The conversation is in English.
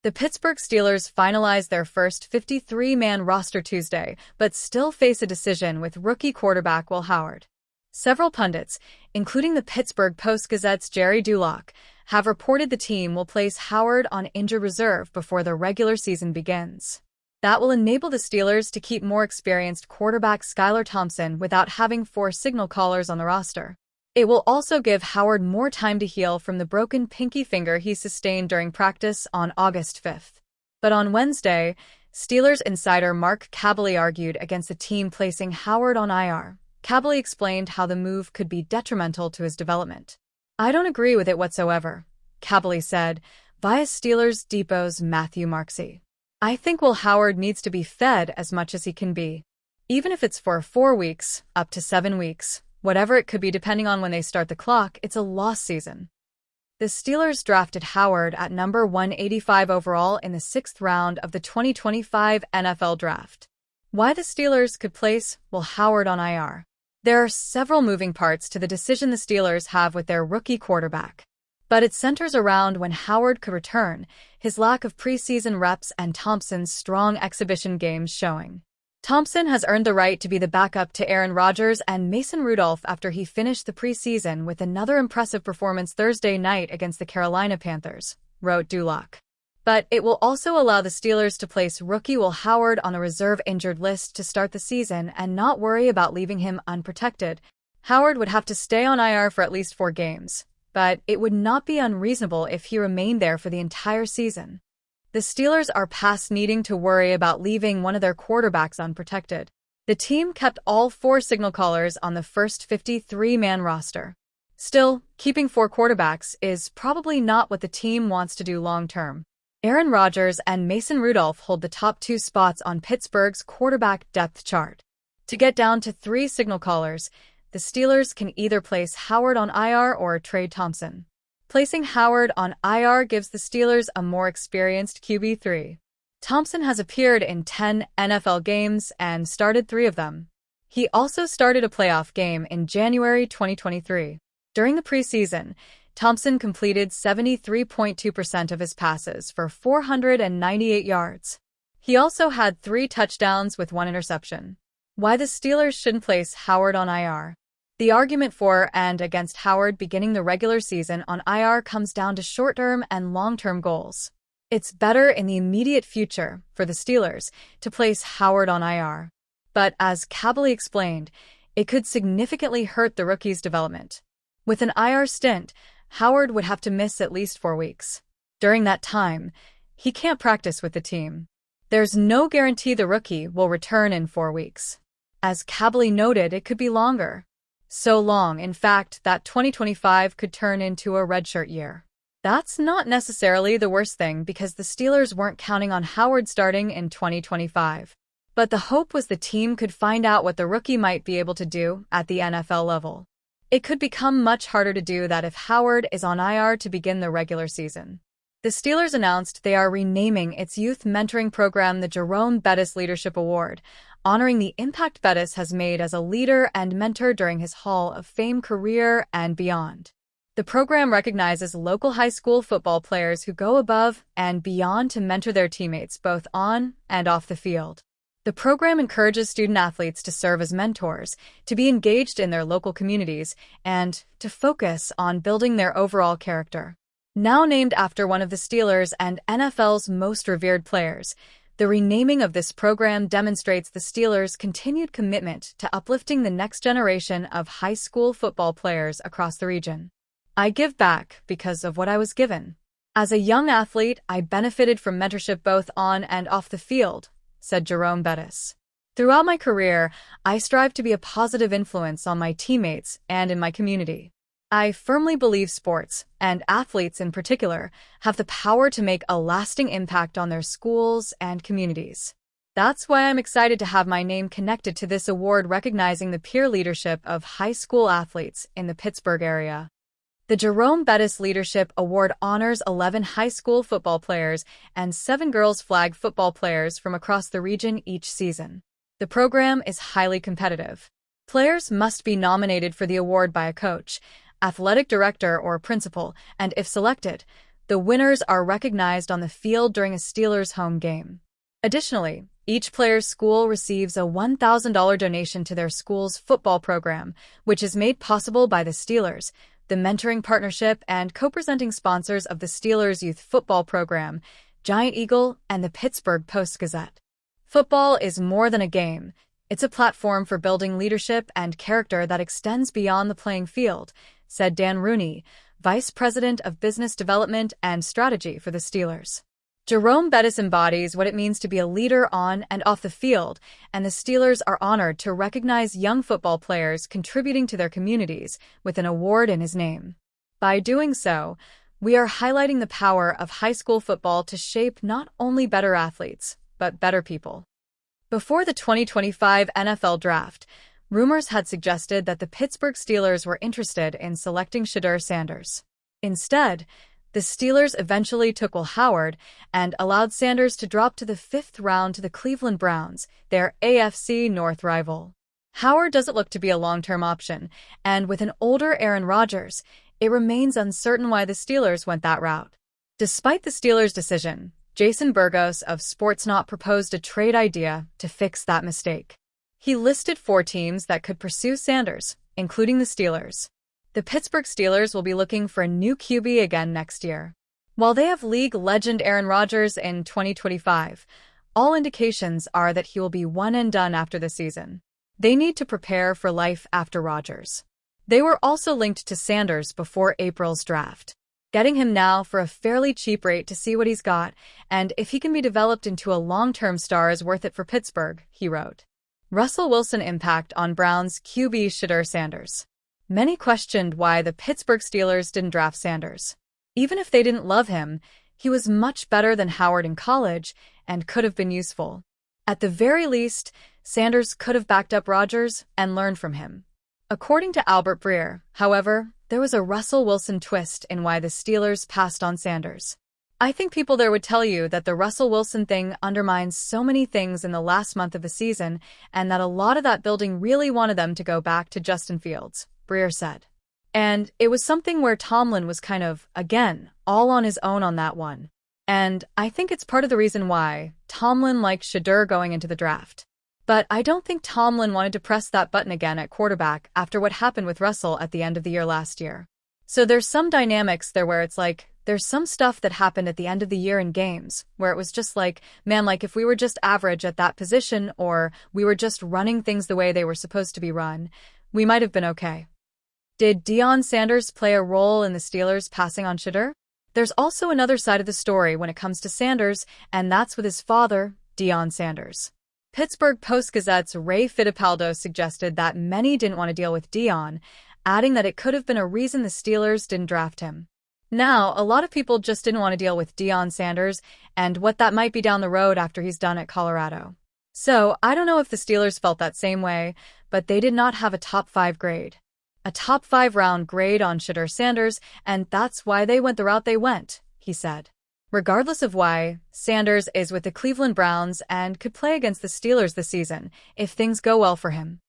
The Pittsburgh Steelers finalized their first 53-man roster Tuesday, but still face a decision with rookie quarterback Will Howard. Several pundits, including the Pittsburgh Post-Gazette's Jerry Dulac, have reported the team will place Howard on injured reserve before the regular season begins. That will enable the Steelers to keep more experienced quarterback Skylar Thompson without having 4 signal callers on the roster. It will also give Howard more time to heal from the broken pinky finger he sustained during practice on August 5th. But on Wednesday, Steelers insider Mark Kaboly argued against the team placing Howard on IR. Kaboly explained how the move could be detrimental to his development. "I don't agree with it whatsoever," Kaboly said, via Steelers Depot's Matthew Marksey. "I think Will Howard needs to be fed as much as he can be. Even if it's for 4 weeks, up to 7 weeks, whatever it could be depending on when they start the clock, it's a lost season." The Steelers drafted Howard at number 185 overall in the 6th round of the 2025 NFL Draft. Why the Steelers could place Will Howard on IR? There are several moving parts to the decision the Steelers have with their rookie quarterback. But it centers around when Howard could return, his lack of preseason reps, and Thompson's strong exhibition games showing. Thompson has earned the right to be the backup to Aaron Rodgers and Mason Rudolph after he finished the preseason with another impressive performance Thursday night against the Carolina Panthers, wrote Dulac. But it will also allow the Steelers to place rookie Will Howard on a reserve injured list to start the season and not worry about leaving him unprotected. Howard would have to stay on IR for at least 4 games, but it would not be unreasonable if he remained there for the entire season. The Steelers are past needing to worry about leaving one of their quarterbacks unprotected. The team kept all 4 signal callers on the first 53-man roster. Still, keeping 4 quarterbacks is probably not what the team wants to do long-term. Aaron Rodgers and Mason Rudolph hold the top 2 spots on Pittsburgh's quarterback depth chart. To get down to 3 signal callers, the Steelers can either place Howard on IR or trade Thompson. Placing Howard on IR gives the Steelers a more experienced QB3. Thompson has appeared in 10 NFL games and started 3 of them. He also started a playoff game in January 2023. During the preseason, Thompson completed 73.2% of his passes for 498 yards. He also had 3 touchdowns with 1 interception. Why the Steelers shouldn't place Howard on IR? The argument for and against Howard beginning the regular season on IR comes down to short-term and long-term goals. It's better in the immediate future for the Steelers to place Howard on IR. But as Kaboly explained, it could significantly hurt the rookie's development. With an IR stint, Howard would have to miss at least 4 weeks. During that time, he can't practice with the team. There's no guarantee the rookie will return in 4 weeks. As Kaboly noted, it could be longer. So long, in fact, that 2025 could turn into a redshirt year. That's not necessarily the worst thing because the Steelers weren't counting on Howard starting in 2025. But the hope was the team could find out what the rookie might be able to do at the NFL level. It could become much harder to do that if Howard is on IR to begin the regular season. The Steelers announced they are renaming its youth mentoring program the Jerome Bettis Leadership Award, honoring the impact Bettis has made as a leader and mentor during his Hall of Fame career and beyond. The program recognizes local high school football players who go above and beyond to mentor their teammates both on and off the field. The program encourages student-athletes to serve as mentors, to be engaged in their local communities, and to focus on building their overall character. Now named after one of the Steelers' and NFL's most revered players, the renaming of this program demonstrates the Steelers' continued commitment to uplifting the next generation of high school football players across the region. "I give back because of what I was given. As a young athlete, I benefited from mentorship both on and off the field," said Jerome Bettis. "Throughout my career, I strive to be a positive influence on my teammates and in my community. I firmly believe sports, and athletes in particular, have the power to make a lasting impact on their schools and communities. That's why I'm excited to have my name connected to this award recognizing the peer leadership of high school athletes in the Pittsburgh area." The Jerome Bettis Leadership Award honors 11 high school football players and 7 girls flag football players from across the region each season. The program is highly competitive. Players must be nominated for the award by a coach, athletic director, or principal, and if selected, The winners are recognized on the field during a Steelers home game. Additionally, each player's school receives a $1,000 donation to their school's football program, which is made possible by the Steelers, the mentoring partnership and co-presenting sponsors of the Steelers youth football program, Giant Eagle, and the Pittsburgh Post-Gazette. Football is more than a game. It's a platform for building leadership and character that extends beyond the playing field, said Dan Rooney, Vice President of Business Development and Strategy for the Steelers. Jerome Bettis embodies what it means to be a leader on and off the field, and the Steelers are honored to recognize young football players contributing to their communities with an award in his name. By doing so, we are highlighting the power of high school football to shape not only better athletes, but better people. Before the 2025 NFL Draft, rumors had suggested that the Pittsburgh Steelers were interested in selecting Shedeur Sanders. Instead, the Steelers eventually took Will Howard and allowed Sanders to drop to the 5th round to the Cleveland Browns, their AFC North rival. Howard doesn't look to be a long-term option, and with an older Aaron Rodgers, it remains uncertain why the Steelers went that route. Despite the Steelers' decision, Jason Burgos of Sportsnaut proposed a trade idea to fix that mistake. He listed 4 teams that could pursue Sanders, including the Steelers. The Pittsburgh Steelers will be looking for a new QB again next year. While they have league legend Aaron Rodgers in 2025, all indications are that he will be one and done after the season. They need to prepare for life after Rodgers. They were also linked to Sanders before April's draft. Getting him now for a fairly cheap rate to see what he's got, and if he can be developed into a long-term star is worth it for Pittsburgh, he wrote. Russell Wilson impact on Browns QB Shedeur Sanders. Many questioned why the Pittsburgh Steelers didn't draft Sanders. Even if they didn't love him, he was much better than Howard in college and could have been useful. At the very least, Sanders could have backed up Rodgers and learned from him. According to Albert Breer, however, there was a Russell Wilson twist in why the Steelers passed on Sanders. I think people there would tell you that the Russell Wilson thing undermines so many things in the last month of the season and that a lot of that building really wanted them to go back to Justin Fields, Breer said. And it was something where Tomlin was kind of, again, all on his own on that one. And I think it's part of the reason why Tomlin liked Shedeur going into the draft. But I don't think Tomlin wanted to press that button again at quarterback after what happened with Russell at the end of the year last year. So there's some dynamics there where it's like, there's some stuff that happened at the end of the year in games where it was just like, man, like if we were just average at that position or we were just running things the way they were supposed to be run, we might have been okay. Did Deion Sanders play a role in the Steelers passing on Shedeur? There's also another side of the story when it comes to Sanders, and that's with his father, Deion Sanders. Pittsburgh Post-Gazette's Ray Fittipaldo suggested that many didn't want to deal with Deion, adding that it could have been a reason the Steelers didn't draft him. Now, a lot of people just didn't want to deal with Deion Sanders and what that might be down the road after he's done at Colorado. So, I don't know if the Steelers felt that same way, but they did not have a top 5 grade. A top 5 round grade on Shedeur Sanders, and that's why they went the route they went, he said. Regardless of why, Sanders is with the Cleveland Browns and could play against the Steelers this season if things go well for him.